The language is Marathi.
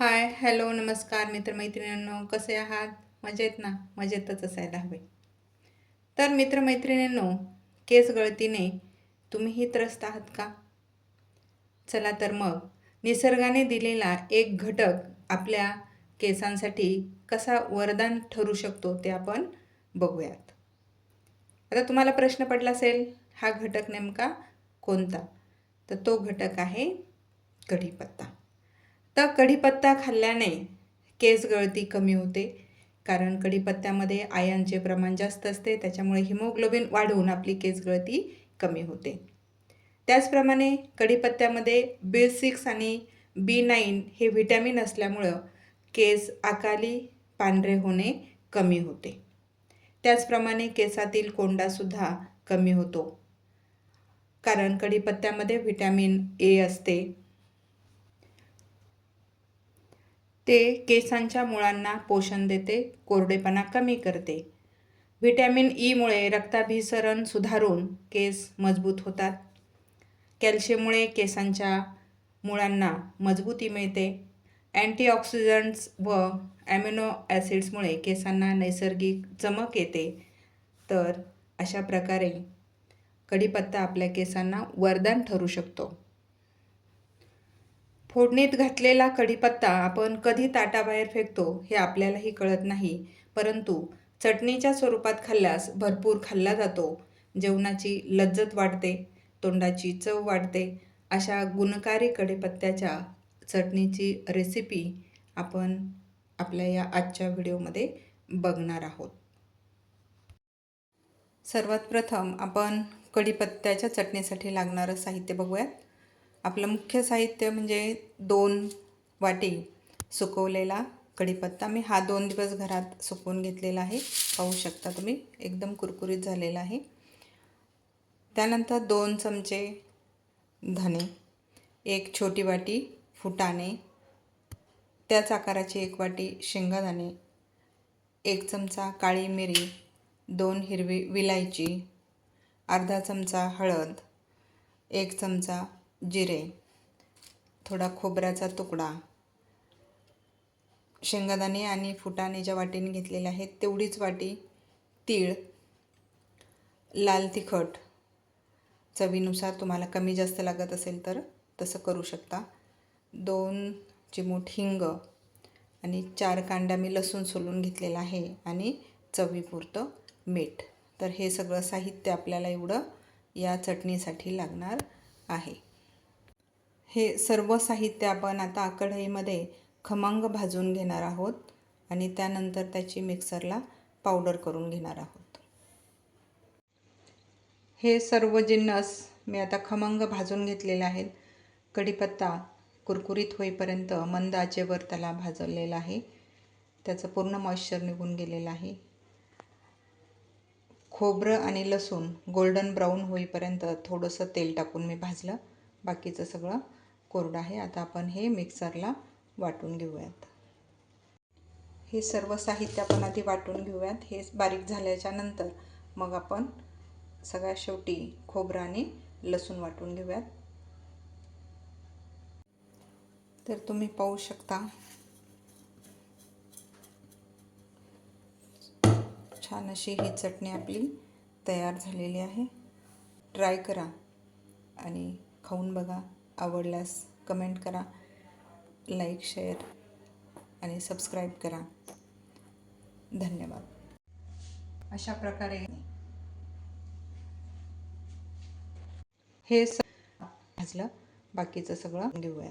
हाय, हॅलो, नमस्कार मित्रमैत्रिणींनो, कसे आहात? मजेत ना? मजेतच असायला हवे. तर मित्रमैत्रिणींनो, केस गळतीने तुम्हीही त्रस्त आहात का? चला तर मग निसर्गाने दिलेला एक घटक आपल्या केसांसाठी कसा वरदान ठरू शकतो ते आपण बघूयात. आता तुम्हाला प्रश्न पडला असेल, हा घटक नेमका कोणता? तर तो घटक आहे कढीपत्ता. तर कढीपत्ता खाल्ल्याने केस गळती कमी होते, कारण कढीपत्त्यामध्ये आयर्नचे प्रमाण जास्त असते, त्याच्यामुळे हिमोग्लोबिन वाढून आपली केस गळती कमी होते. त्याचप्रमाणे कढीपत्त्यामध्ये B6 आणि B9 हे व्हिटॅमिन असल्यामुळं केस अकाली पांढरे होणे कमी होते. त्याचप्रमाणे केसातील कोंडासुद्धा कमी होतो, कारण कढीपत्त्यामध्ये व्हिटॅमिन A असते. ते केसांच्या मुळांना पोषण देते, कोरडेपणा कमी करते. व्हिटॅमिन ईमुळे रक्ताभिसरण सुधारून केस मजबूत होतात. कॅल्शियममुळे केसांच्या मुळांना मजबूती मिळते. अँटीऑक्सिडंट्स व ॲमिनो ॲसिड्समुळे केसांना नैसर्गिक चमक येते. तर अशा प्रकारे कढीपत्ता आपल्या केसांना वरदान ठरू शकतो. फोडणीत घातलेला कढीपत्ता आपण कधी ताटाबाहेर फेकतो हे आपल्यालाही कळत नाही, परंतु चटणीच्या स्वरूपात खाल्ल्यास भरपूर खाल्ला जातो. जेवणाची लज्जत वाढते, तोंडाची चव वाढते. अशा गुणकारी कढीपत्त्याच्या चटणीची रेसिपी आपण आपल्या या आजच्या व्हिडिओमध्ये बघणार आहोत. सर्वात प्रथम आपण कढीपत्त्याच्या चटणीसाठी लागणारं साहित्य बघूयात. आपलं मुख्य साहित्य म्हणजे 2 वाटी सुकवलेला कढीपत्ता. मी हा 2 दिवस घरात सुकवून घेतलेला आहे. पाहू शकता तुम्ही, एकदम कुरकुरीत झालेला आहे. त्यानंतर 2 चमचे धने, 1 छोटी वाटी फुटाणे, त्याच आकाराची 1 वाटी शेंगादाणे, 1 चमचा काळी मिरी, 2 हिरवी विलायची, अर्धा चमचा हळद, 1 चमचा जिरे, थोडा खोबऱ्याचा तुकडा, शेंगादाणे आणि फुटाणे ज्या वाटीने घेतलेले आहेत तेवढीच वाटी तीळ, लाल तिखट चवीनुसार, तुम्हाला कमी जास्त लागत असेल तर तसं करू शकता, 2 चिमूट हिंग आणि 4 कांड्या मी लसूण सोलून घेतलेला आहे आणि चवीपुरतं मीठ. तर हे सगळं साहित्य आपल्याला एवढं या चटणीसाठी लागणार आहे. हे सर्व साहित्य आपण आता कढईमध्ये खमंग भाजून घेणार आहोत आणि त्यानंतर त्याची मिक्सरला पावडर करून घेणार आहोत. हे सर्व जिन्नस मी आता खमंग भाजून घेतलेले आहेत. कढीपत्ता कुरकुरीत होईपर्यंत मंद आचेवर त्याला भाजलेला आहे. त्याचं पूर्ण मॉइश्चर निघून गेलेलं आहे. खोबरं आणि लसूण गोल्डन ब्राऊन होईपर्यंत थोडंसं तेल टाकून मी भाजलं. बाकीचं सगळं कोरडं आहे. आता आपण हे मिक्सरला वाटून घेऊयात. हे सर्व साहित्य आपण आधी वाटून घेऊयात. हे बारीक झाल्याच्या नंतर मग आपण सगळ्यात शेवटी खोबरं आणि लसूण वाटून घेऊयात. तर तुम्ही पाहू शकता, छान अशी ही चटणी आपली तयार झालेली आहे. ट्राय करा आणि खाऊन बघा. आवडल्यास कमेंट करा, लाईक, शेअर आणि सबस्क्राईब करा. धन्यवाद. अशा प्रकारे हे भाजलं. बाकीचं सगळं घेऊया.